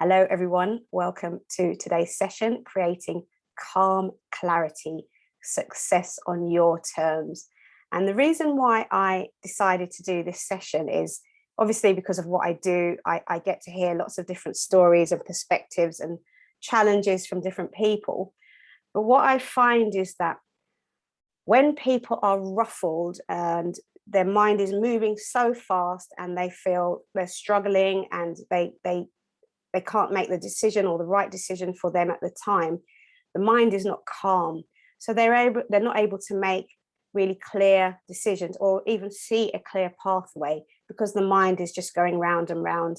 Hello, everyone. Welcome to today's session, Creating Calm Clarity, Success on Your Terms. And the reason why I decided to do this session is obviously because of what I do. I get to hear lots of different stories and perspectives and challenges from different people. But what I find is that when people are ruffled and their mind is moving so fast and they feel they're struggling and they can't make the decision or the right decision for them at the time, the mind is not calm. So they're not able to make really clear decisions or even see a clear pathway because the mind is just going round and round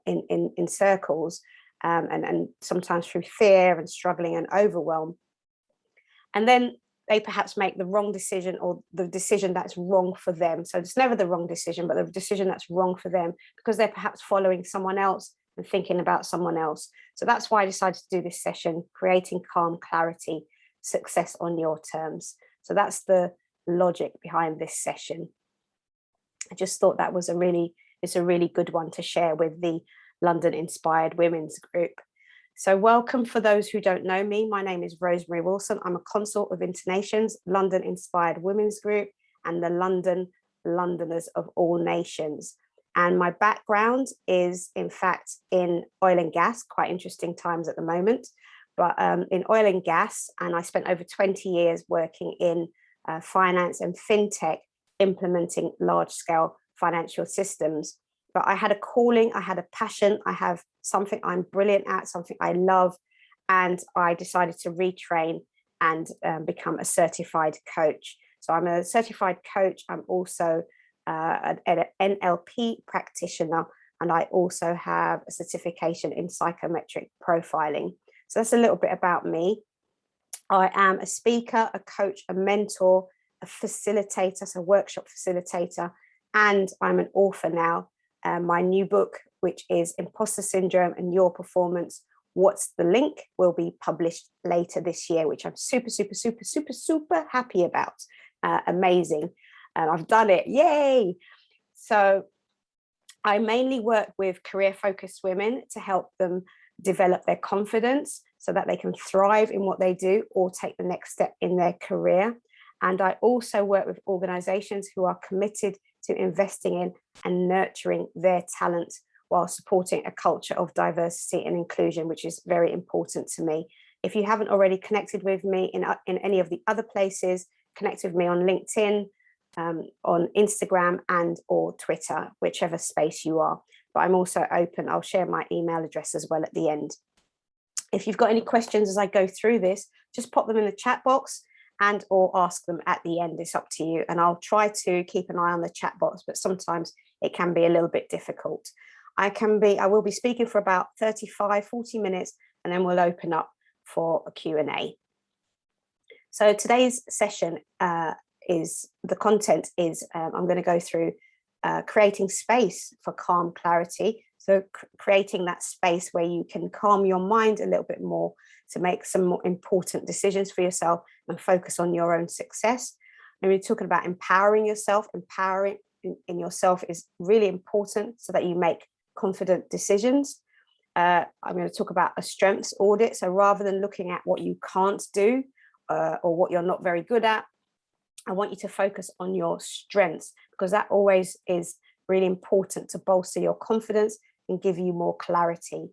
in circles, and sometimes through fear and struggling and overwhelm. And then they perhaps make the wrong decision or the decision that's wrong for them. So it's never the wrong decision, but the decision that's wrong for them because they're perhaps following someone else and thinking about someone else. So that's why I decided to do this session, Creating Calm Clarity, Success on Your Terms. So that's the logic behind this session. I just thought that was it's a really good one to share with the London Inspired Women's Group. So welcome for those who don't know me. My name is Rosemary Wilson. I'm a consort of Internations, London Inspired Women's Group, and the Londoners of all nations. And my background is, in fact, in oil and gas, quite interesting times at the moment, but in oil and gas. And I spent over 20 years working in finance and fintech, implementing large-scale financial systems. But I had a calling, I had a passion, I have something I'm brilliant at, something I love, and I decided to retrain and become a certified coach. So I'm a certified coach. I'm also an NLP practitioner, and I also have a certification in psychometric profiling. So that's a little bit about me. I am a speaker, a coach, a mentor, a facilitator, so workshop facilitator, and I'm an author now. My new book, which is Imposter Syndrome and Your Performance, What's the Link, will be published later this year, which I'm super happy about. Amazing. I've done it. Yay. So I mainly work with career-focused women to help them develop their confidence so that they can thrive in what they do or take the next step in their career. And I also work with organizations who are committed to investing in and nurturing their talent while supporting a culture of diversity and inclusion, which is very important to me. If you haven't already connected with me in any of the other places, connect with me on LinkedIn, on Instagram and or Twitter, whichever space you are. But I'm also open. I'll share my email address as well at the end. If you've got any questions as I go through this, just pop them in the chat box and or ask them at the end. It's up to you. And I'll try to keep an eye on the chat box, but sometimes it can be a little bit difficult. I will be speaking for about 35, 40 minutes, and then we'll open up for a Q&A. So today's session I'm going to go through creating space for calm clarity. So creating that space where you can calm your mind a little bit more to make some more important decisions for yourself and focus on your own success. And we're talking about empowering yourself. Empowering in yourself is really important so that you make confident decisions. I'm going to talk about a strengths audit. So rather than looking at what you can't do or what you're not very good at, I want you to focus on your strengths, because that always is really important to bolster your confidence and give you more clarity.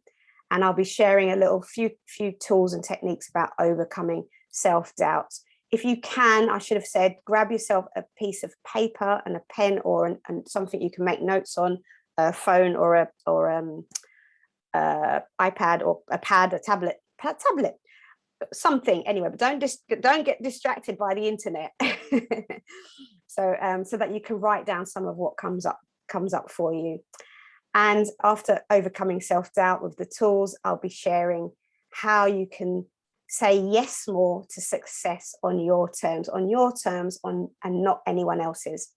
And I'll be sharing a few tools and techniques about overcoming self-doubt. If you can, I should have said, grab yourself a piece of paper and a pen or something you can make notes on, a phone or iPad or a pad, a tablet, something anyway, but don't get distracted by the internet. So that you can write down some of what comes up for you. And after overcoming self-doubt with the tools, I'll be sharing how you can say yes more to success on your terms, and not anyone else's.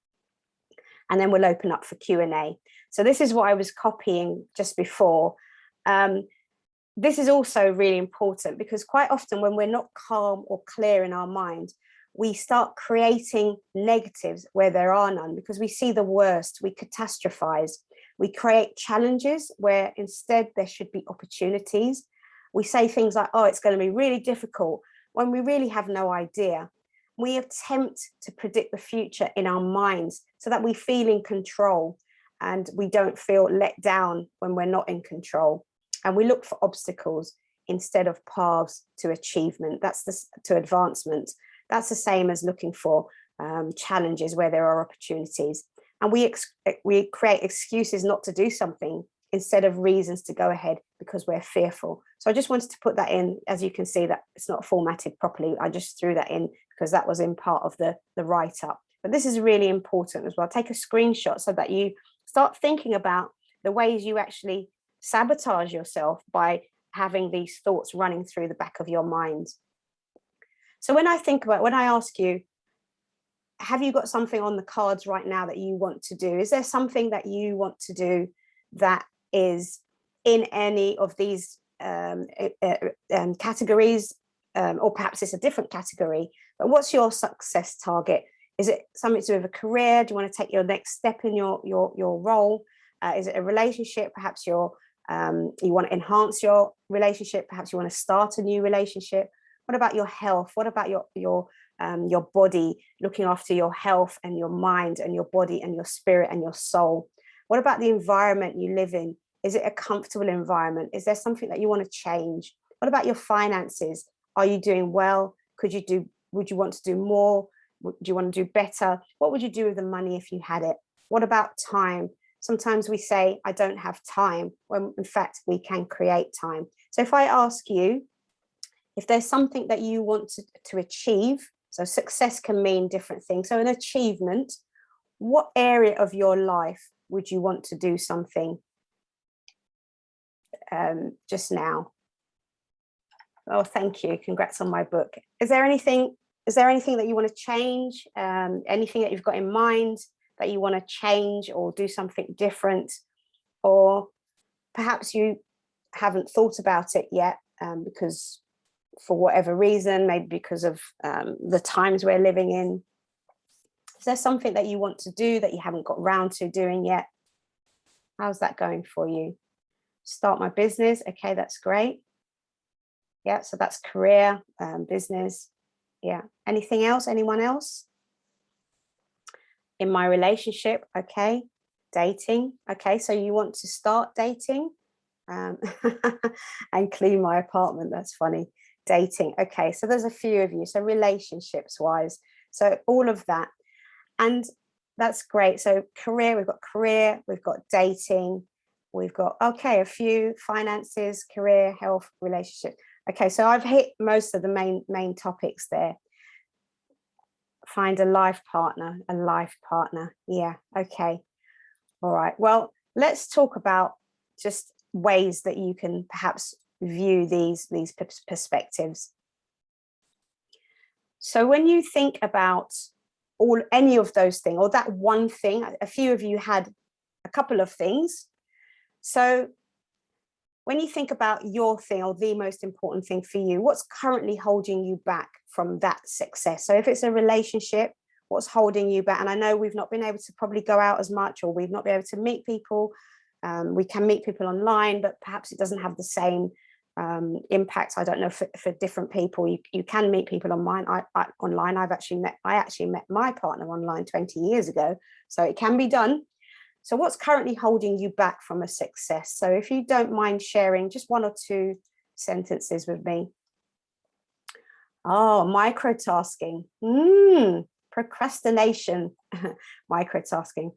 And then we'll open up for Q&A. So this is what I was copying just before. This is also really important because quite often when we're not calm or clear in our mind, we start creating negatives where there are none because we see the worst, we catastrophize. We create challenges where instead there should be opportunities. We say things like, oh, it's going to be really difficult, when we really have no idea. We attempt to predict the future in our minds so that we feel in control and we don't feel let down when we're not in control. And we look for obstacles instead of paths to achievement. To advancement. That's the same as looking for challenges where there are opportunities. And we create excuses not to do something instead of reasons to go ahead because we're fearful. So I just wanted to put that in. As you can see, that it's not formatted properly. I just threw that in because that was in part of the write-up. But this is really important as well. Take a screenshot so that you start thinking about the ways you actually sabotage yourself by having these thoughts running through the back of your mind. So when I ask you, have you got something on the cards right now that you want to do? Is there something that you want to do that is in any of these categories, or perhaps it's a different category, but what's your success target? Is it something to do with a career? Do you want to take your next step in your role? Is it a relationship? Perhaps you want to enhance your relationship. Perhaps you want to start a new relationship. What about your health? What about your body, looking after your health and your mind and your body and your spirit and your soul? What about the environment you live in? Is it a comfortable environment? Is there something that you want to change? What about your finances? Are you doing well? Would you want to do more? Do you want to do better? What would you do with the money if you had it? What about time? Sometimes we say, I don't have time, when in fact we can create time. So if I ask you, if there's something that you want to achieve, so success can mean different things. So an achievement, what area of your life would you want to do something just now? Oh, thank you. Congrats on my book. Is there anything that you want to change? Anything that you've got in mind that you want to change or do something different? Or perhaps you haven't thought about it yet because for whatever reason, maybe because of the times we're living in. Is there something that you want to do that you haven't got round to doing yet? How's that going for you? Start my business. Okay, that's great. Yeah, so that's career, business. Yeah. Anything else? Anyone else? In my relationship. Okay. Dating. Okay, so you want to start dating and clean my apartment. That's funny. Dating. Okay, so there's a few of you. So relationships wise. So all of that. And that's great. So career, we've got dating, we've got, okay, a few finances, career, health, relationship. Okay, so I've hit most of the main topics there. Find a life partner. Yeah, okay. All right. Well, let's talk about just ways that you can perhaps view these perspectives. So when you think about any of those things, or that one thing, a few of you had a couple of things. So when you think about your thing or the most important thing for you, what's currently holding you back from that success? So if it's a relationship, what's holding you back? And I know we've not been able to probably go out as much, or we've not been able to meet people. We can meet people online, but perhaps it doesn't have the same impact. I don't know, for different people. You can meet people online. I actually met my partner online 20 years ago, so it can be done. So what's currently holding you back from a success? So if you don't mind sharing just one or two sentences with me. Oh, microtasking. Procrastination. Microtasking.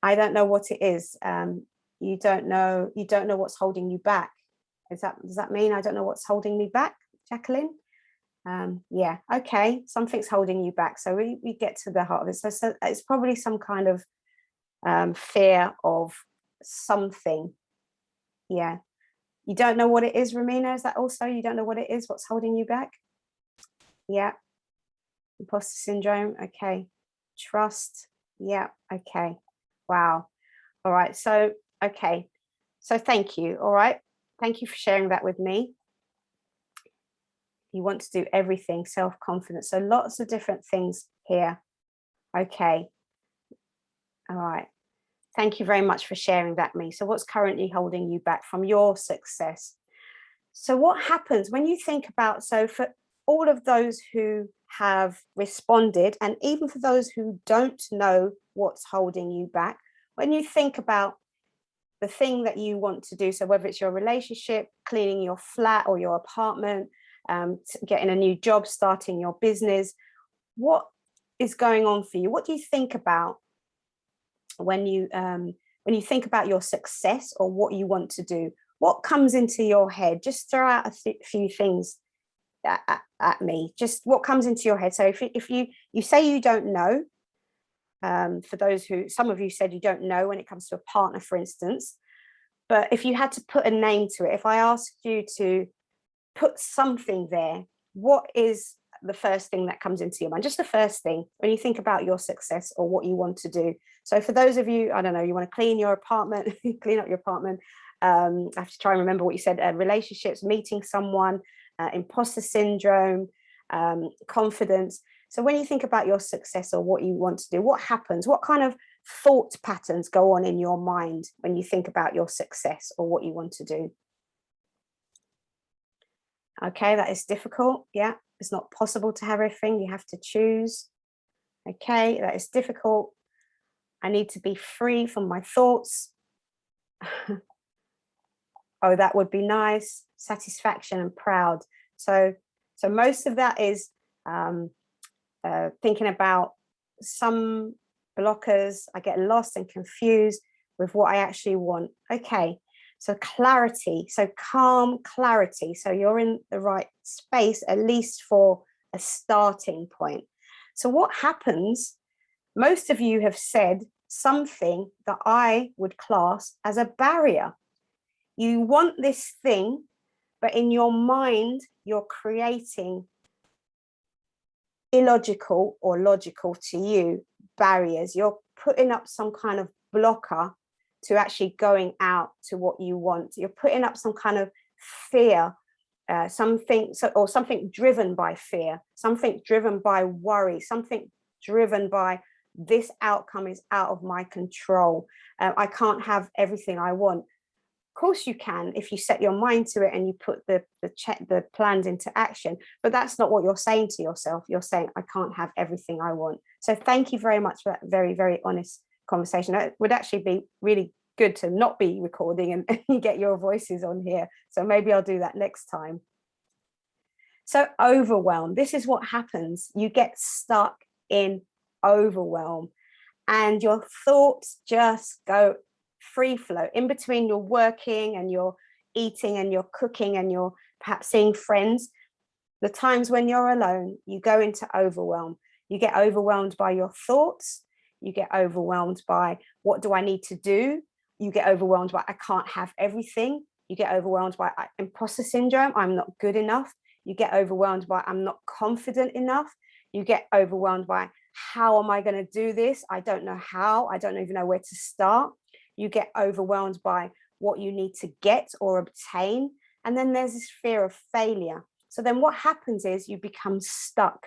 I don't know what it is. You don't know what's holding you back. Does that mean I don't know what's holding me back, Jacqueline? Yeah, okay, something's holding you back. So we get to the heart of it. So it's probably some kind of fear of something. Yeah. You don't know what it is, Ramina? Is that also, you don't know what it is, what's holding you back? Yeah. Imposter syndrome. Okay. Trust. Yeah. Okay. Wow. All right. So, okay. So thank you. All right. Thank you for sharing that with me. You want to do everything, self-confidence. So lots of different things here. Okay. All right. Thank you very much for sharing that, Me. So what's currently holding you back from your success? So what happens when you think about, so for all of those who have responded, and even for those who don't know what's holding you back, when you think about the thing that you want to do, so whether it's your relationship, cleaning your flat or your apartment, getting a new job, starting your business, what is going on for you? What do you think about when you think about your success or what you want to do? What comes into your head? Just throw out a few things at me. Just what comes into your head. So if you say you don't know, for those who, some of you said you don't know when it comes to a partner, for instance, but if you had to put a name to it, if I asked you to put something there, what is the first thing that comes into your mind? Just the first thing when you think about your success or what you want to do. So for those of you, I don't know, you want to clean your apartment, clean up your apartment. I have to try and remember what you said. Relationships, meeting someone, imposter syndrome, confidence. So when you think about your success or what you want to do, what happens? What kind of thought patterns go on in your mind when you think about your success or what you want to do? Okay, that is difficult. Yeah, it's not possible to have everything. You have to choose. Okay, that is difficult. I need to be free from my thoughts. Oh, that would be nice. Satisfaction and proud. So most of that is thinking about some blockers. I get lost and confused with what I actually want. Okay, so clarity, so calm clarity. So you're in the right space, at least for a starting point. So what happens, most of you have said something that I would class as a barrier. You want this thing, but in your mind, you're creating illogical or logical to you barriers. You're putting up some kind of blocker to actually going out to what you want. You're putting up some kind of fear, something driven by fear, something driven by worry, something driven by this outcome is out of my control. I can't have everything I want. Of course you can if you set your mind to it and you put the plans into action, but that's not what you're saying to yourself. You're saying, I can't have everything I want. So thank you very much for that very, very honest conversation. It would actually be really good to not be recording and get your voices on here. So maybe I'll do that next time. So overwhelm, this is what happens. You get stuck in overwhelm and your thoughts just go free flow in between. You're working and you're eating and you're cooking and you're perhaps seeing friends. The times when you're alone, you go into overwhelm. You get overwhelmed by your thoughts. You get overwhelmed by, what do I need to do? You get overwhelmed by, I can't have everything. You get overwhelmed by imposter syndrome. I'm not good enough. You get overwhelmed by, I'm not confident enough. You get overwhelmed by, how am I going to do this? I don't know how. I don't even know where to start. You get overwhelmed by what you need to get or obtain. And then there's this fear of failure. So then what happens is you become stuck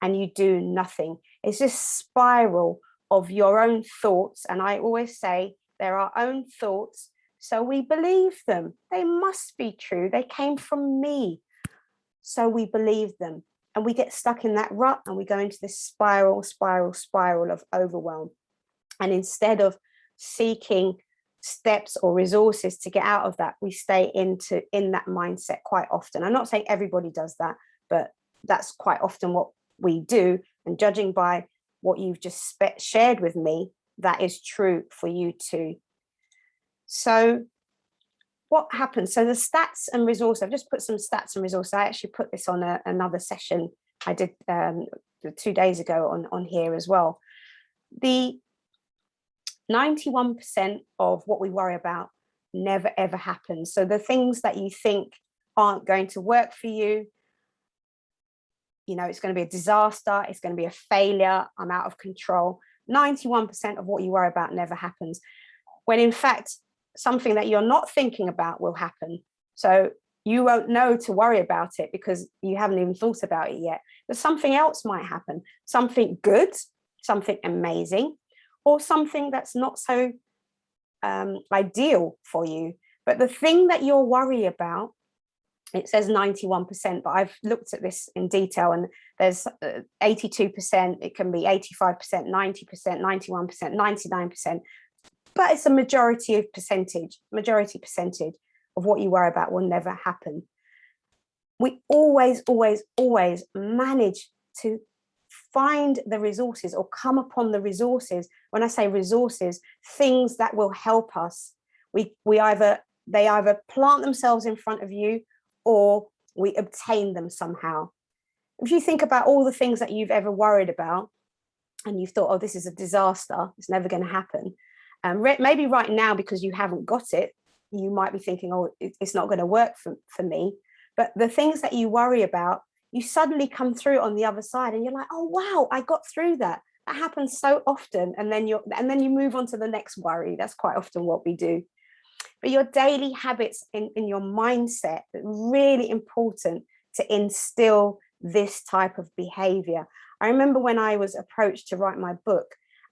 and you do nothing. It's this spiral of your own thoughts. And I always say they're our own thoughts, so we believe them. They must be true. They came from me. So we believe them. And we get stuck in that rut and we go into this spiral of overwhelm. And instead of seeking steps or resources to get out of that, we stay in that mindset quite often. I'm not saying everybody does that, but that's quite often what we do. And judging by what you've just shared with me, that is true for you too. So what happens? So the stats and resources, I've just put some stats and resources. I actually put this on another session I did 2 days ago on here as well. The 91% of what we worry about never ever happens. So the things that you think aren't going to work for you, you know, it's going to be a disaster, it's going to be a failure, I'm out of control. 91% of what you worry about never happens, when in fact something that you're not thinking about will happen. So you won't know to worry about it because you haven't even thought about it yet. But something else might happen, something good, something amazing, or something that's not so ideal for you. But the thing that you're worried about, it says 91%, but I've looked at this in detail, and there's 82%, it can be 85%, 90%, 91%, 99%, but it's a majority percentage of what you worry about will never happen. We always manage to find the resources or come upon the resources. When I say resources, things that will help us. They either plant themselves in front of you, or we obtain them somehow. If you think about all the things that you've ever worried about and you've thought, oh, this is a disaster, it's never going to happen. Maybe right now, because you haven't got it, you might be thinking, oh, it's not going to work for me. But the things that you worry about, you suddenly come through on the other side and you're like, oh, wow, I got through that. That happens so often. And then you move on to the next worry. That's quite often what we do. But your daily habits in your mindset are really important to instill this type of behavior. I remember when I was approached to write my book,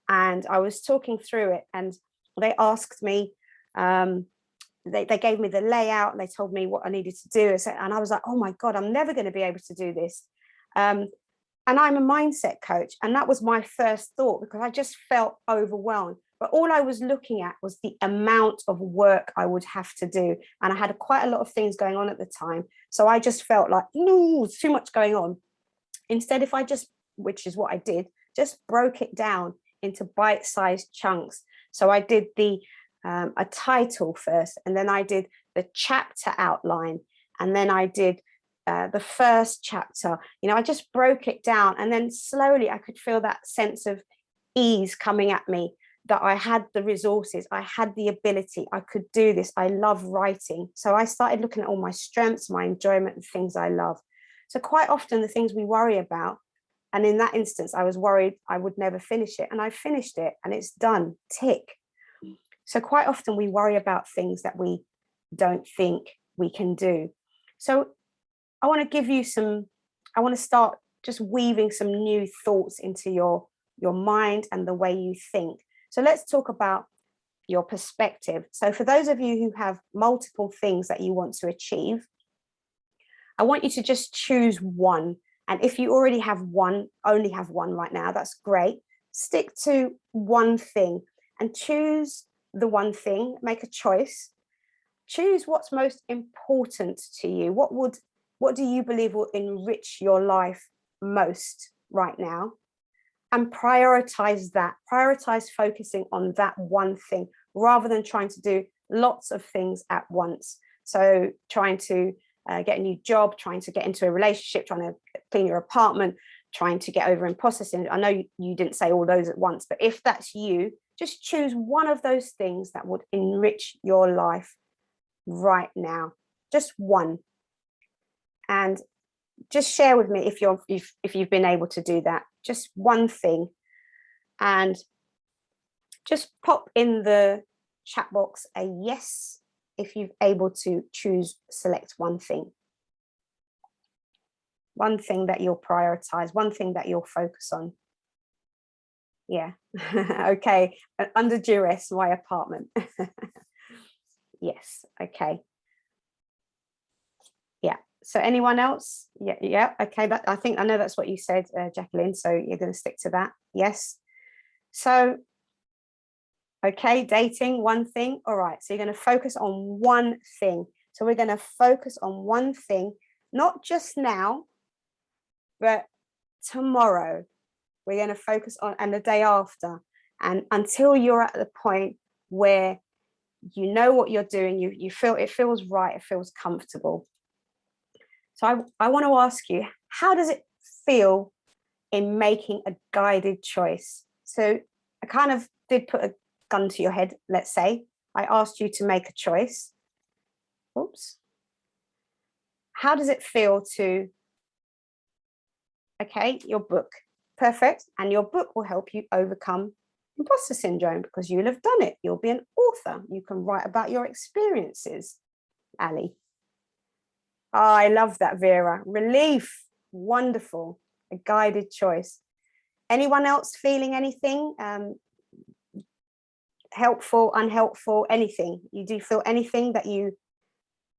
and I was talking through it, and they asked me, they gave me the layout, and they told me what I needed to do. And I was like, oh my God, I'm never going to be able to do this. And I'm a mindset coach. And that was my first thought, because I just felt overwhelmed. But all I was looking at was the amount of work I would have to do. And I had quite a lot of things going on at the time. So I just felt like, no, it's too much going on. Instead, if I just, which is what I did, just broke it down into bite-sized chunks. So I did a title first, and then I did the chapter outline, and then I did the first chapter. I just broke it down, and then slowly I could feel that sense of ease coming at me, that I had the resources, I had the ability, I could do this. I love writing. So I started looking at all my strengths, my enjoyment, the things I love. So quite often the things we worry about, and in that instance, I was worried I would never finish it, and I finished it, and it's done, tick. So quite often we worry about things that we don't think we can do. So I want to start just weaving some new thoughts into your mind and the way you think. So let's talk about your perspective. So for those of you who have multiple things that you want to achieve, I want you to just choose one. And if you already have one, only have one right now, that's great. Stick to one thing and choose the one thing, make a choice. Choose what's most important to you. What do you believe will enrich your life most right now? And prioritize that. Prioritize focusing on that one thing rather than trying to do lots of things at once. So trying to get a new job, trying to get into a relationship, trying to clean your apartment, trying to get over imposter syndrome. I know you didn't say all those at once, but if that's you, just choose one of those things that would enrich your life right now. Just one. And just share with me if you've been able to do that. Just one thing. And just pop in the chat box a yes if you're able to select one thing. One thing that you'll prioritize, one thing that you'll focus on. Yeah. Okay. Under duress, my apartment. Yes. Okay. Yeah. So anyone else? Yeah. Okay. I know that's what you said, Jacqueline. So you're going to stick to that. Yes. So, okay. Dating, one thing. All right. So you're going to focus on one thing. So we're going to focus on one thing, not just now, but tomorrow. We're going to focus on, and the day after, and until you're at the point where you know what you're doing, you feel it feels right, it feels comfortable. So I want to ask you, how does it feel in making a guided choice? So I kind of did put a gun to your head, let's say. I asked you to make a choice. Oops. How does it feel to, okay, your book. Perfect. And your book will help you overcome imposter syndrome because you'll have done it. You'll be an author. You can write about your experiences, Ali. Oh, I love that, Vera. Relief. Wonderful. A guided choice. Anyone else feeling anything? helpful, unhelpful, anything. You do feel anything that you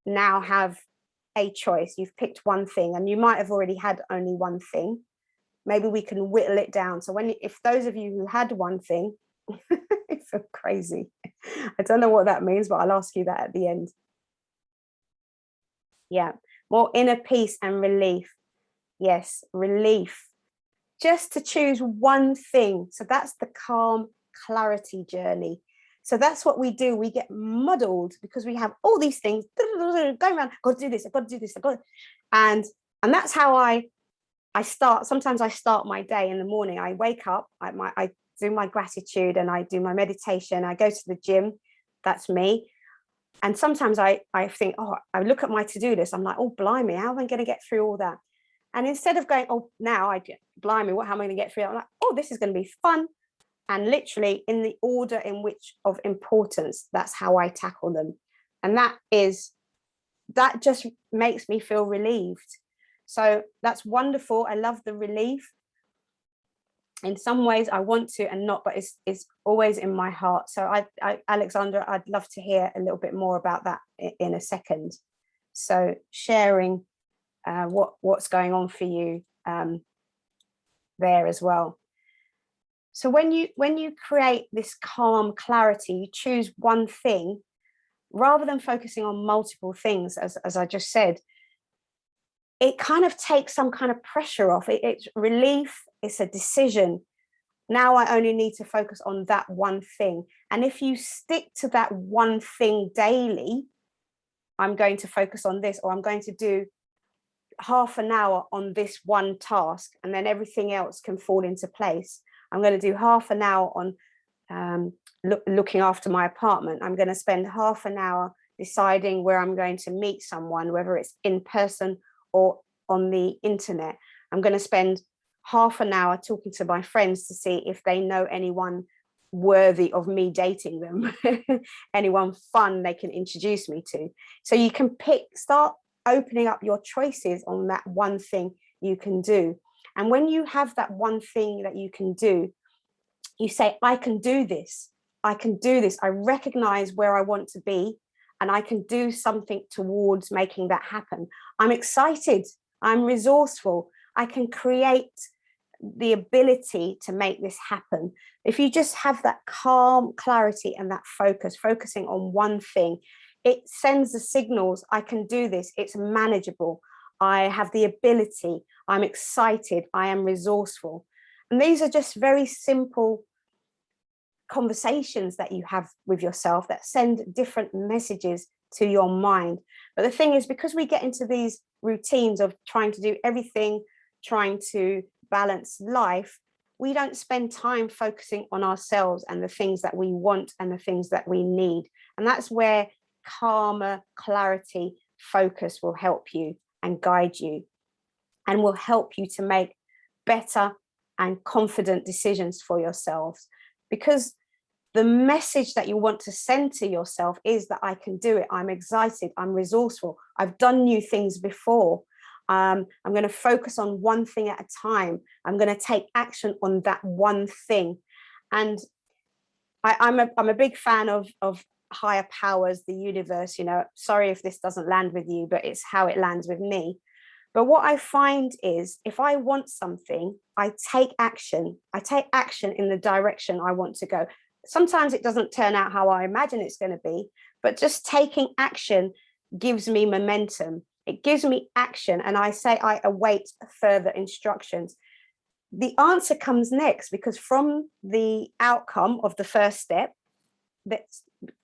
now have a choice. You've picked one thing, and you might have already had only one thing. Maybe we can whittle it down. So if those of you who had one thing, I feel crazy. I don't know what that means, but I'll ask you that at the end. Yeah, more inner peace and relief. Yes, relief. Just to choose one thing. So that's the calm clarity journey. So that's what we do. We get muddled because we have all these things going around. I've got to do this. I've got to do this. And that's how I start. Sometimes I start my day in the morning. I wake up, I do my gratitude and I do my meditation. I go to the gym. That's me. And sometimes I think, oh, I look at my to-do list. I'm like, oh, blimey, how am I going to get through all that? And instead of going, oh, now I get, blimey, how am I going to get through it? I'm like, oh, this is going to be fun. And literally in the order in which of importance, that's how I tackle them. And that just makes me feel relieved. So that's wonderful. I love the relief. In some ways I want to and not, but it's always in my heart. So Alexandra, I'd love to hear a little bit more about that in a second. So sharing what's going on for you there as well. So when you create this calm clarity, you choose one thing rather than focusing on multiple things, as I just said. It kind of takes some kind of pressure off. It's relief. It's a decision. Now I only need to focus on that one thing. And if you stick to that one thing daily, I'm going to focus on this, or I'm going to do half an hour on this one task, and then everything else can fall into place. I'm going to do half an hour on looking after my apartment. I'm going to spend half an hour deciding where I'm going to meet someone, whether it's in person or on the internet. I'm going to spend half an hour talking to my friends to see if they know anyone worthy of me dating them, anyone fun they can introduce me to. So you can start opening up your choices on that one thing you can do. And when you have that one thing that you can do, you say, I can do this. I can do this. I recognize where I want to be, and I can do something towards making that happen. I'm excited. I'm resourceful. I can create the ability to make this happen. If you just have that calm clarity and that focusing on one thing, it sends the signals, I can do this. It's manageable. I have the ability. I'm excited. I am resourceful. And these are just very simple conversations that you have with yourself that send different messages to your mind. But the thing is, because we get into these routines of trying to do everything, trying to balance life, we don't spend time focusing on ourselves and the things that we want and the things that we need. And that's where calmer clarity focus will help you and guide you, and will help you to make better and confident decisions for yourselves. Because the message that you want to send to yourself is that I can do it. I'm excited. I'm resourceful. I've done new things before. I'm going to focus on one thing at a time. I'm going to take action on that one thing. And I'm a big fan of higher powers, the universe. Sorry if this doesn't land with you, but it's how it lands with me. But what I find is, if I want something, I take action. I take action in the direction I want to go. Sometimes it doesn't turn out how I imagine it's going to be, but just taking action gives me momentum. It gives me action, and I say I await further instructions. The answer comes next, because from the outcome of the first step,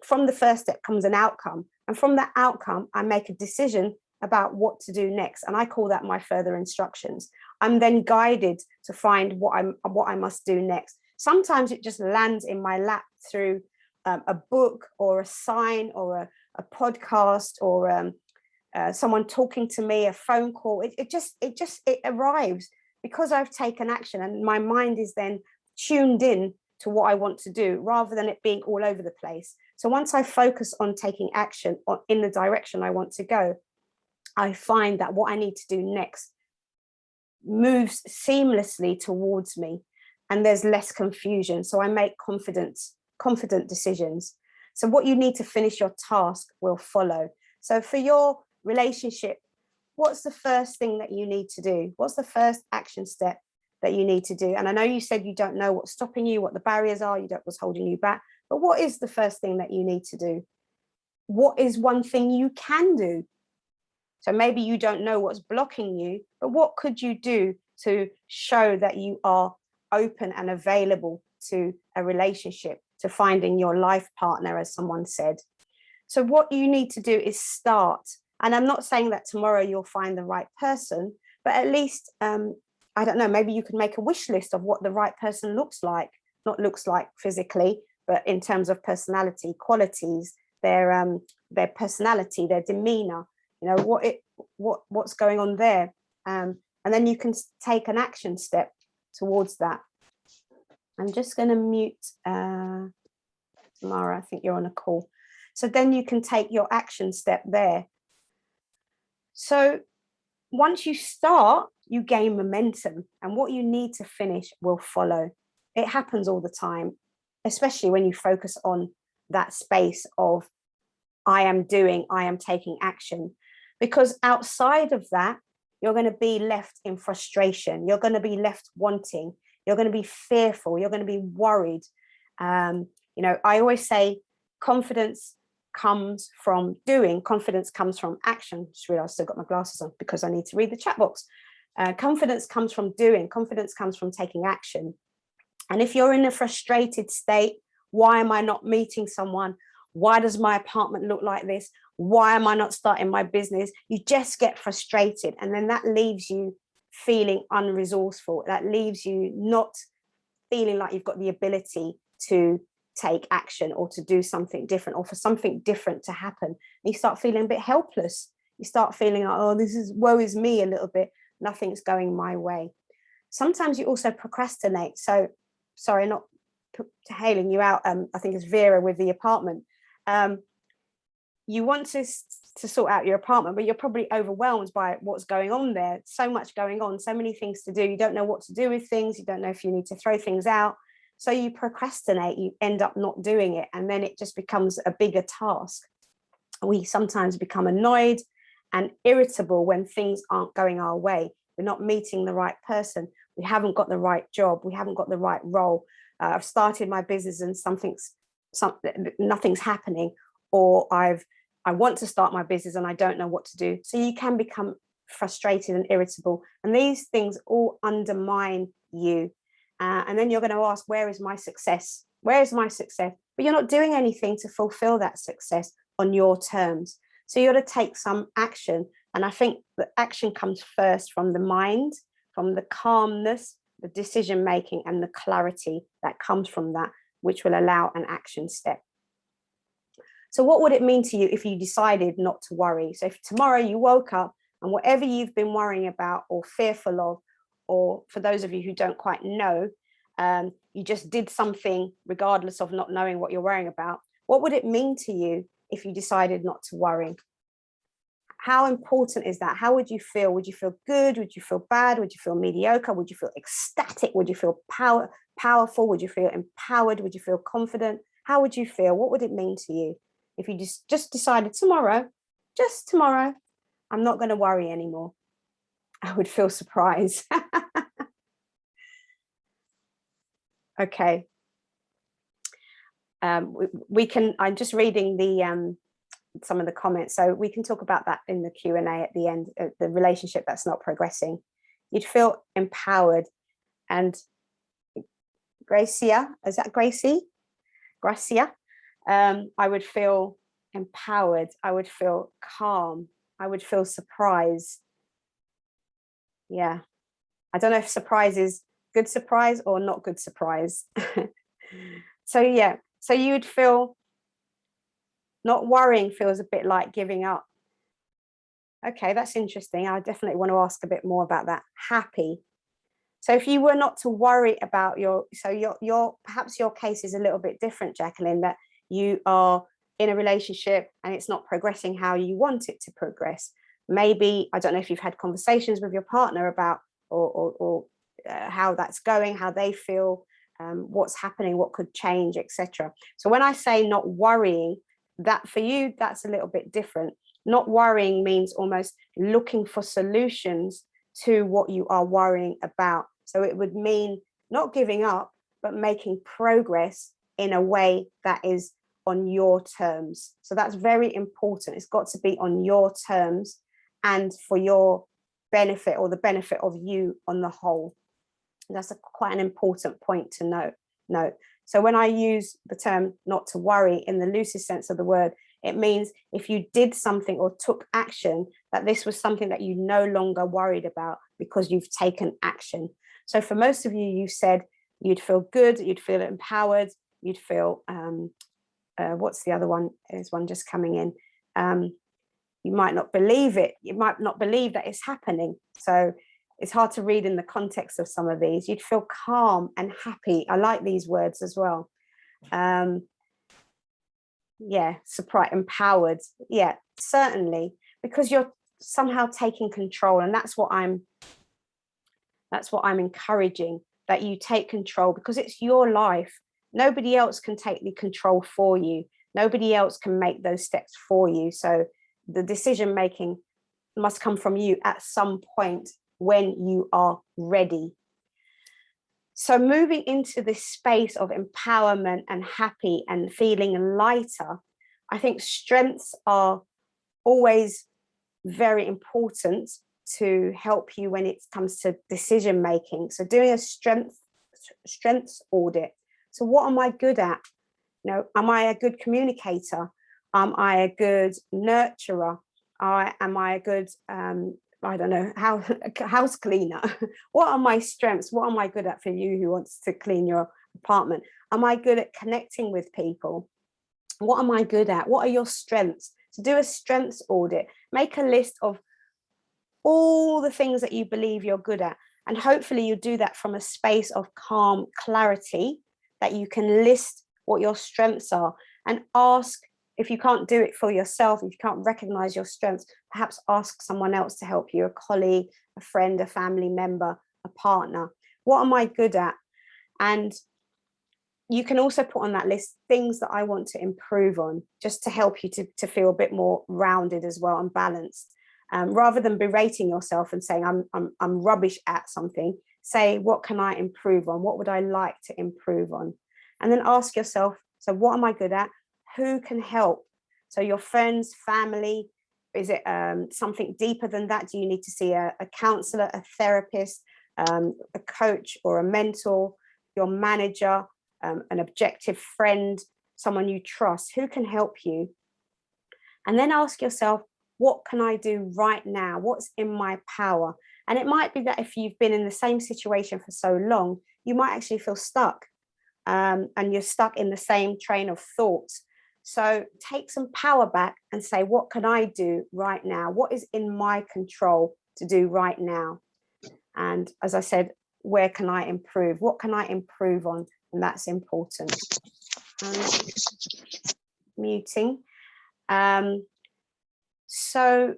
from the first step comes an outcome. And from that outcome, I make a decision about what to do next. And I call that my further instructions. I'm then guided to find what I must do next. Sometimes it just lands in my lap through a book or a sign or a podcast or someone talking to me, a phone call. It arrives because I've taken action, and my mind is then tuned in to what I want to do, rather than it being all over the place. So once I focus on taking action in the direction I want to go, I find that what I need to do next moves seamlessly towards me, and there's less confusion. So I make confident confident decisions. So what you need to finish your task will follow. So for your relationship, what's the first thing that you need to do? What's the first action step that you need to do? And I know you said you don't know what's stopping you, what the barriers are, you don't what's holding you back, but what is the first thing that you need to do? What is one thing you can do? So maybe you don't know what's blocking you, but what could you do to show that you are open and available to a relationship, to finding your life partner, as someone said? So what you need to do is start. And I'm not saying that tomorrow you'll find the right person, but at least, I don't know, maybe you can make a wish list of what the right person looks like, not looks like physically, but in terms of personality, qualities, their personality, their demeanor, you know, what's going on there. And then you can take an action step towards that. I'm just going to mute Tamara, I think you're on a call. So then you can take your action step there. So once you start, you gain momentum, and what you need to finish will follow. It happens all the time, especially when you focus on that space of I am doing, I am taking action. Because outside of that, you're going to be left in frustration. You're going to be left wanting. You're going to be fearful. You're going to be worried. You know, I always say confidence comes from doing. Confidence comes from action. Just realized I've still got my glasses on because I need to read the chat box. Confidence comes from doing. Confidence comes from taking action. And if you're in a frustrated state, why am I not meeting someone? Why does my apartment look like this? Why am I not starting my business? You just get frustrated, and then that leaves you feeling unresourceful. That leaves you not feeling like you've got the ability to take action or to do something different, or for something different to happen. You start feeling a bit helpless. You start feeling like, oh, this is woe is me a little bit. Nothing's going my way. Sometimes you also procrastinate. So, sorry, not hailing you out. I think it's Vera with the apartment. You want to sort out your apartment, but you're probably overwhelmed by what's going on there. So much going on, so many things to do. You don't know what to do with things. You don't know if you need to throw things out. So you procrastinate, you end up not doing it. And then it just becomes a bigger task. We sometimes become annoyed and irritable when things aren't going our way. We're not meeting the right person. We haven't got the right job. We haven't got the right role. I've started my business and nothing's happening, or I want to start my business and I don't know what to do. So you can become frustrated and irritable, and these things all undermine you. And then you're going to ask, where is my success? Where is my success? But you're not doing anything to fulfill that success on your terms. So you got to take some action. And I think the action comes first from the mind, from the calmness, the decision making, and the clarity that comes from that, which will allow an action step. So what would it mean to you if you decided not to worry? So if tomorrow you woke up and whatever you've been worrying about or fearful of, or for those of you who don't quite know, you just did something regardless of not knowing what you're worrying about, what would it mean to you if you decided not to worry? How important is that? How would you feel? Would you feel good? Would you feel bad? Would you feel mediocre? Would you feel ecstatic? Would you feel powerful? Would you feel empowered? Would you feel confident? How would you feel? What would it mean to you if you just decided tomorrow, just tomorrow, I'm not going to worry anymore? I would feel surprised. Okay. We can, I'm just reading the some of the comments, so we can talk about that in the Q&A at the end. The relationship that's not progressing, you'd feel empowered. And Gracia, is that Gracie? Gracia. I would feel empowered. I would feel calm. I would feel surprise. Yeah, I don't know if surprise is good surprise or not good surprise. So yeah, so you would feel, not worrying feels a bit like giving up. Okay, that's interesting. I definitely want to ask a bit more about that. Happy. So if you were not to worry about your perhaps your case is a little bit different, Jacqueline, that you are in a relationship and it's not progressing how you want it to progress. Maybe, I don't know if you've had conversations with your partner about or how that's going, how they feel. what's happening, what could change, etc. So when I say not worrying, that for you, that's a little bit different. Not worrying means almost looking for solutions to what you are worrying about. So it would mean not giving up, but making progress in a way that is on your terms. So that's very important. It's got to be on your terms and for your benefit, or the benefit of you on the whole. That's quite an important point to note. So when I use the term not to worry in the loosest sense of the word, it means if you did something or took action, that this was something that you no longer worried about because you've taken action. So for most of you, you said you'd feel good, you'd feel empowered, you'd feel, what's the other one? There's one just coming in. You might not believe it. You might not believe that it's happening. So it's hard to read in the context of some of these. You'd feel calm and happy. I like these words as well. Yeah, surprised, empowered. Yeah, certainly, because you're somehow taking control, and that's what I'm encouraging, that you take control, because it's your life. Nobody else can take the control for you. Nobody else can make those steps for you. So the decision making must come from you at some point when you are ready. So moving into this space of empowerment and happy and feeling lighter, I think strengths are always very important to help you when it comes to decision making. So doing a strengths audit. So what am I good at? You know, am I a good communicator? Am I a good nurturer? Am I a good I don't know, house cleaner? What are my strengths? What am I good at for you who wants to clean your apartment? Am I good at connecting with people? What am I good at? What are your strengths? So do a strengths audit. Make a list of all the things that you believe you're good at. And hopefully you do that from a space of calm clarity, that you can list what your strengths are, and ask, if you can't do it for yourself, if you can't recognize your strengths, perhaps ask someone else to help you, a colleague, a friend, a family member, a partner. What am I good at? And you can also put on that list things that I want to improve on, just to help you to feel a bit more rounded as well and balanced. Rather than berating yourself and saying I'm rubbish at something, say, what can I improve on? What would I like to improve on? And then ask yourself, so what am I good at? Who can help? So your friends, family, is it something deeper than that? Do you need to see a counselor, a therapist, a coach or a mentor, your manager, an objective friend, someone you trust? Who can help you? And then ask yourself, what can I do right now? What's in my power? And it might be that if you've been in the same situation for so long, you might actually feel stuck, and you're stuck in the same train of thought. So take some power back and say, what can I do right now? What is in my control to do right now? And as I said, where can I improve? What can I improve on? And that's important. Muting. So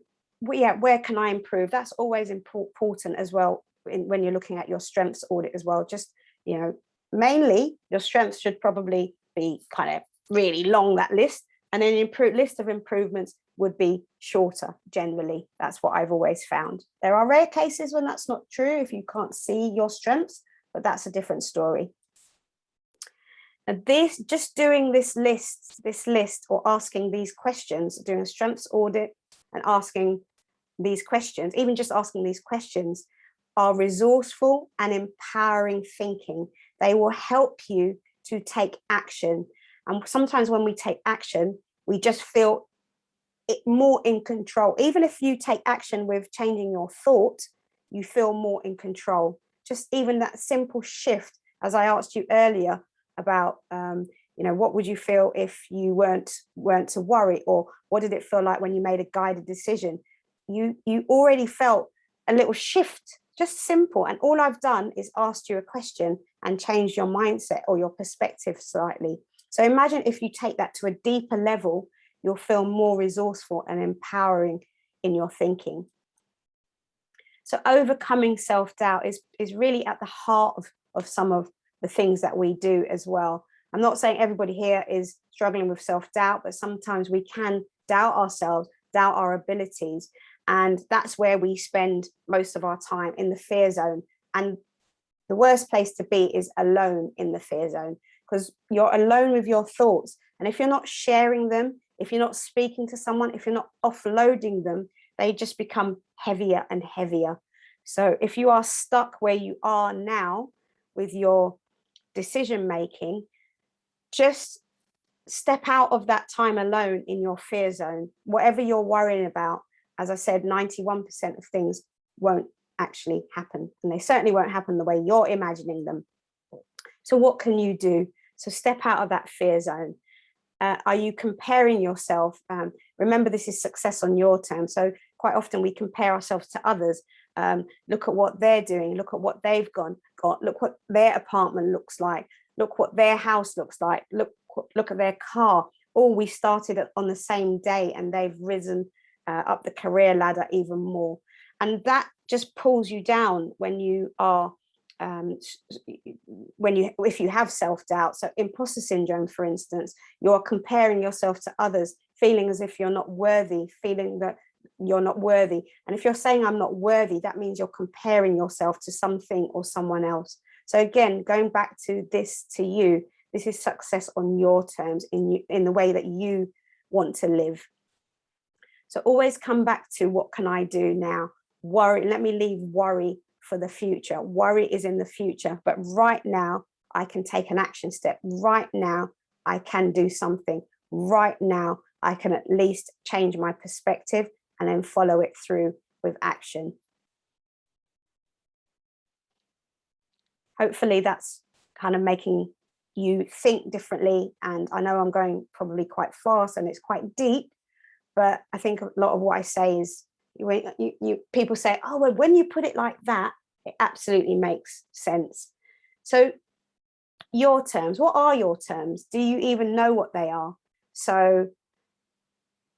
yeah, where can I improve? That's always important as well when you're looking at your strengths audit as well. Just, you know, mainly your strengths should probably be kind of really long, that list, and then list of improvements would be shorter generally. That's what I've always found. There are rare cases when that's not true, if you can't see your strengths, but that's a different story. And just doing this list or asking these questions, doing a strengths audit and asking these questions, even just asking these questions, are resourceful and empowering thinking. They will help you to take action. And sometimes when we take action, we just feel more in control. Even if you take action with changing your thought, you feel more in control. Just even that simple shift, as I asked you earlier about, you know, what would you feel if you weren't to worry, or what did it feel like when you made a guided decision? You already felt a little shift, just simple. And all I've done is asked you a question and changed your mindset or your perspective slightly. So imagine if you take that to a deeper level, you'll feel more resourceful and empowering in your thinking. So overcoming self-doubt is really at the heart of some of the things that we do as well. I'm not saying everybody here is struggling with self-doubt, but sometimes we can doubt ourselves, doubt our abilities. And that's where we spend most of our time, in the fear zone. And the worst place to be is alone in the fear zone, because you're alone with your thoughts. And if you're not sharing them, if you're not speaking to someone, if you're not offloading them, they just become heavier and heavier. So if you are stuck where you are now with your decision making, just step out of that time alone in your fear zone. Whatever you're worrying about, as I said, 91% of things won't actually happen, and they certainly won't happen the way you're imagining them. So what can you do? So step out of that fear zone. Are you comparing yourself? Remember, this is success on your terms. So quite often we compare ourselves to others. Look at what they're doing. Look at what they've got. Look what their apartment looks like. Look what their house looks like. Look at their car. Oh, we started on the same day and they've risen up the career ladder even more. And that just pulls you down when you are if you have self-doubt. So imposter syndrome, for instance, you're comparing yourself to others, feeling as if you're not worthy, feeling that you're not worthy. And if you're saying I'm not worthy, that means you're comparing yourself to something or someone else. So again, going back to this, to you, this is success on your terms, in the way that you want to live. So always come back to, what can I do now? Worry, let me leave worry for the future. Worry is in the future, but right now I can take an action step. Right now I can do something. Right now I can at least change my perspective and then follow it through with action. Hopefully that's kind of making you think differently. And I know I'm going probably quite fast and it's quite deep, but I think a lot of what I say is, people say, oh, well, when you put it like that, it absolutely makes sense. So your terms, what are your terms? Do you even know what they are? So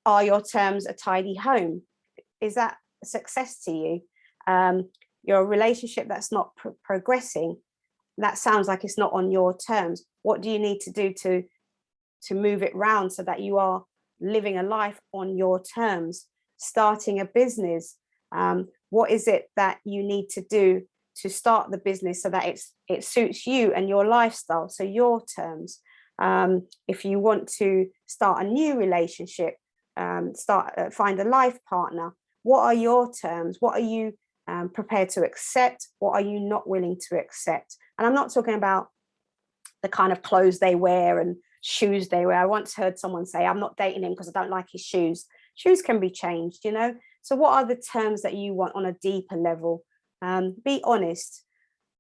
are your terms a tidy home? Is that a success to you? Your relationship that's not progressing, that sounds like it's not on your terms. What do you need to do to move it round so that you are living a life on your terms? Starting a business, what is it that you need to do to start the business so that it suits you and your lifestyle, so your terms? If you want to start a new relationship, find a life partner, what are your terms? What are you prepared to accept? What are you not willing to accept? And I'm not talking about the kind of clothes they wear and shoes they wear. I once heard someone say, I'm not dating him because I don't like his shoes. Shoes can be changed, you know? So what are the terms that you want on a deeper level? Be honest.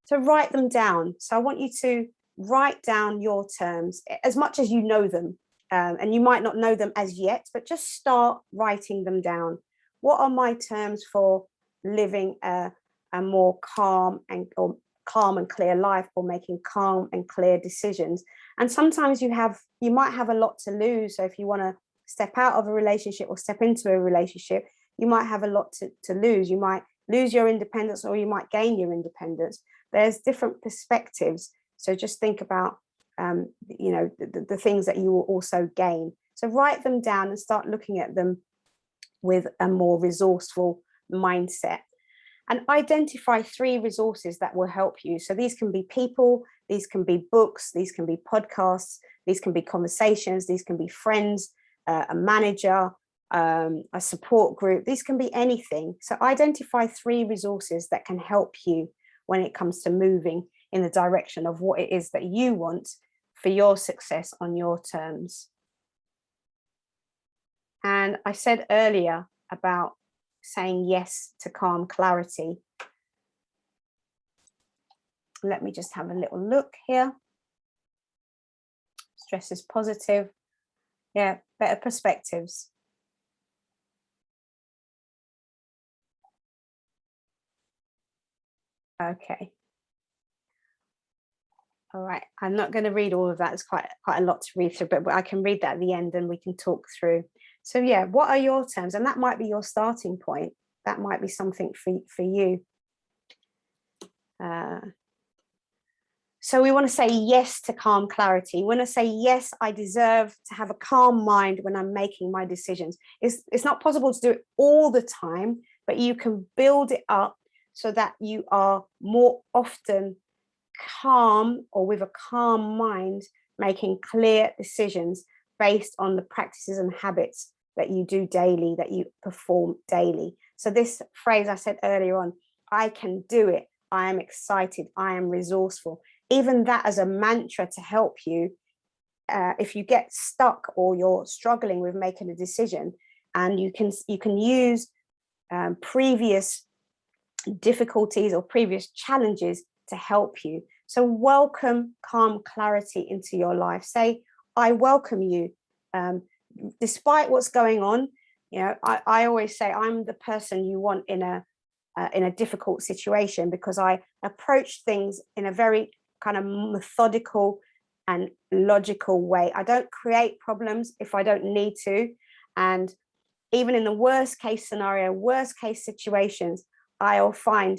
So write them down. So I want you to write down your terms as much as you know them. And you might not know them as yet, but just start writing them down. What are my terms for living a more calm and clear life, or making calm and clear decisions? And sometimes you might have a lot to lose. So if you want to step out of a relationship or step into a relationship, you might have a lot to lose. You might lose your independence, or you might gain your independence. There's different perspectives. So just think about the things that you will also gain. So write them down and start looking at them with a more resourceful mindset. And identify 3 resources that will help you. So these can be people, these can be books, these can be podcasts, these can be conversations, these can be friends, a manager, a support group. These can be anything. So identify 3 resources that can help you when it comes to moving in the direction of what it is that you want for your success on your terms. And I said earlier about saying yes to calm clarity. Let me just have a little look here. Stress is positive. Yeah, better perspectives. Okay. All right. I'm not going to read all of that. It's quite a lot to read through, but I can read that at the end and we can talk through. So yeah, what are your terms? And that might be your starting point. That might be something for you. So we want to say yes to calm clarity. We want to say, yes, I deserve to have a calm mind when I'm making my decisions. It's not possible to do it all the time, but you can build it up so that you are more often calm, or with a calm mind, making clear decisions based on the practices and habits that you do daily, that you perform daily. So this phrase I said earlier on, I can do it, I am excited, I am resourceful, even that as a mantra to help you if you get stuck or you're struggling with making a decision, and you can use previous difficulties or previous challenges to help you. So welcome calm clarity into your life. Say, I welcome you, despite what's going on. You know, I always say I'm the person you want in a difficult situation, because I approach things in a very kind of methodical and logical way. I don't create problems if I don't need to. And even in the worst case scenario, worst case situations, I'll find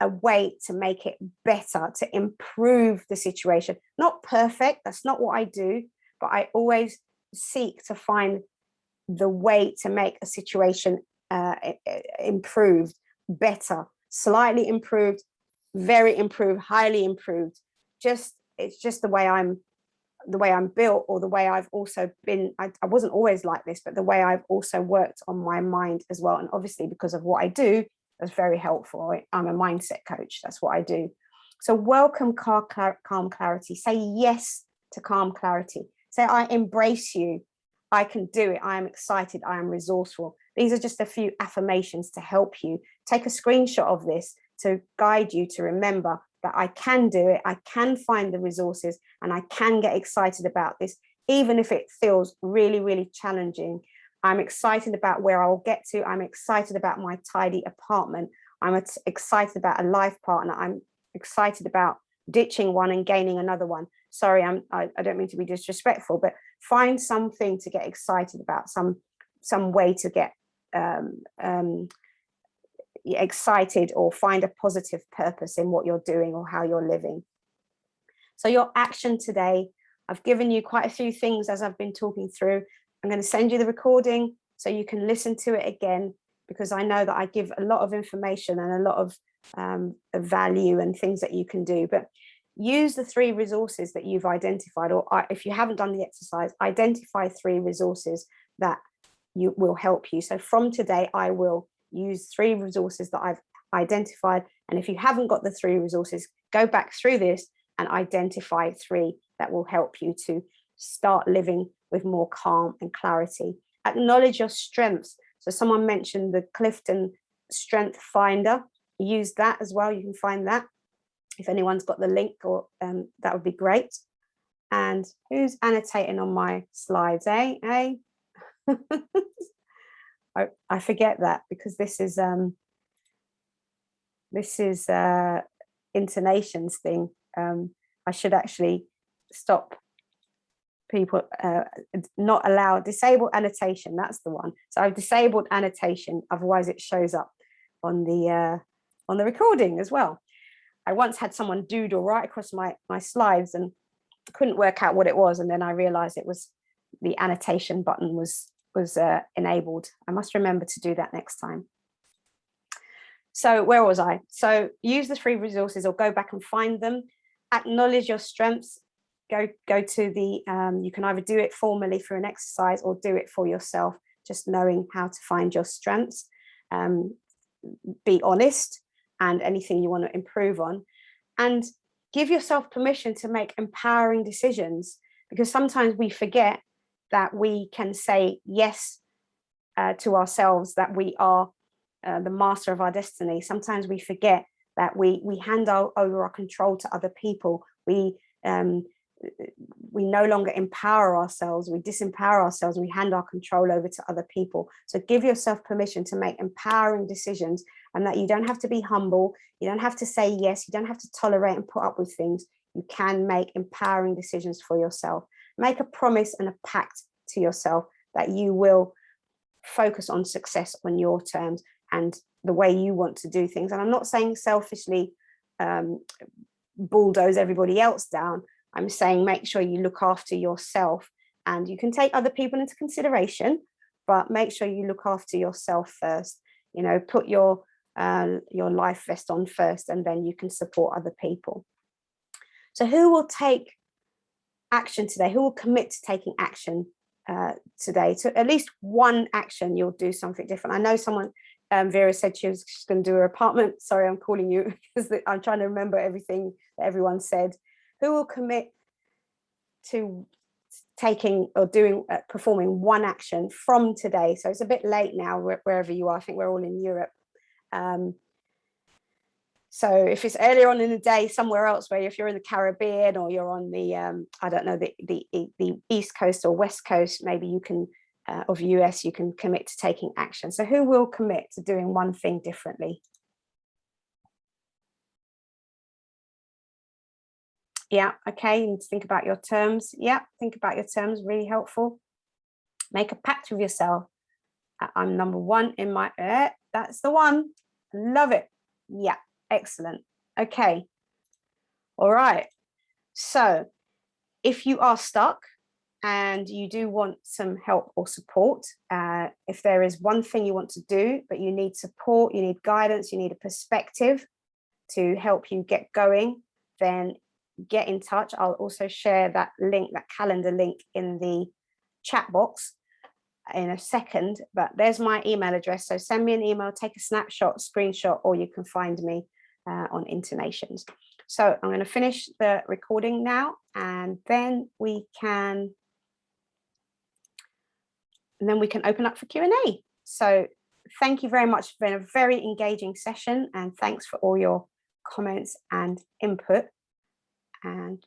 a way to make it better, to improve the situation. Not perfect, that's not what I do, but I always seek to find the way to make a situation improved, better, slightly improved, very improved, highly improved. It's just the way I'm built, or the way I've also been. I wasn't always like this, but the way I've also worked on my mind as well. And obviously, because of what I do, that's very helpful. I'm a mindset coach. That's what I do. So welcome calm clarity. Say yes to calm clarity. Say, I embrace you. I can do it. I am excited. I am resourceful. These are just a few affirmations to help you. Take a screenshot of this to guide you to remember that I can do it. I can find the resources, and I can get excited about this, even if it feels really, really challenging. I'm excited about where I will get to. I'm excited about my tidy apartment. I'm excited about a life partner. I'm excited about ditching one and gaining another one. Sorry, I don't mean to be disrespectful, but find something to get excited about, some way to get excited, or find a positive purpose in what you're doing or how you're living. So your action today, I've given you quite a few things as I've been talking through. I'm going to send you the recording so you can listen to it again, because I know that I give a lot of information and a lot of value and things that you can do. But use the 3 resources that you've identified, or if you haven't done the exercise, identify 3 resources that will help you. So from today, I will use 3 resources that I've identified. And if you haven't got the 3 resources, go back through this and identify 3 that will help you to start living with more calm and clarity. Acknowledge your strengths. So someone mentioned the Clifton Strength Finder. Use that as well. You can find that if anyone's got the link, or that would be great. And who's annotating on my slides, eh? I forget that, because this is intonations thing. I should actually stop people, not allow disabled annotation. That's the one. So I've disabled annotation, otherwise it shows up on the recording as well. I once had someone doodle right across my slides and couldn't work out what it was, and then I realized it was the annotation button was enabled. I must remember to do that next time. So where was I? So use the 3 resources, or go back and find them. Acknowledge your strengths. Go to the, you can either do it formally through an exercise, or do it for yourself, just knowing how to find your strengths. Be honest, and anything you want to improve on. And give yourself permission to make empowering decisions, because sometimes we forget that we can say yes to ourselves, that we are the master of our destiny. Sometimes we forget that we hand over our control to other people. We no longer empower ourselves, we disempower ourselves, we hand our control over to other people. So give yourself permission to make empowering decisions, and that you don't have to be humble, you don't have to say yes, you don't have to tolerate and put up with things. You can make empowering decisions for yourself. Make a promise and a pact to yourself that you will focus on success on your terms and the way you want to do things. And I'm not saying selfishly bulldoze everybody else down. I'm saying make sure you look after yourself, and you can take other people into consideration, but make sure you look after yourself first. You know, put your life vest on first, and then you can support other people. So who will take action today? Who will commit to taking action today? To at least one action, you'll do something different. I know someone, Vera said she's going to do her apartment. Sorry, I'm calling you because I'm trying to remember everything that everyone said. Who will commit to taking or doing performing one action from today? So it's a bit late now wherever you are. I think we're all in Europe. So if it's earlier on in the day somewhere else, where if you're in the Caribbean or you're on the I don't know, the East Coast or West Coast, maybe you can of US, you can commit to taking action. So who will commit to doing one thing differently? Yeah, okay, you need to think about your terms. Yeah, think about your terms, really helpful. Make a pact with yourself. I'm number one in my, that's the one. Love it. Yeah, excellent. Okay. All right. So if you are stuck and you do want some help or support, if there is one thing you want to do, but you need support, you need guidance, you need a perspective to help you get going, then get in touch. I'll also share that link, that calendar link, in the chat box in a second, but there's my email address. So send me an email, take a snapshot, screenshot, or you can find me on Intonations. So I'm going to finish the recording now, and then we can open up for Q&A. So thank you very much. It's been a very engaging session, and thanks for all your comments and input. And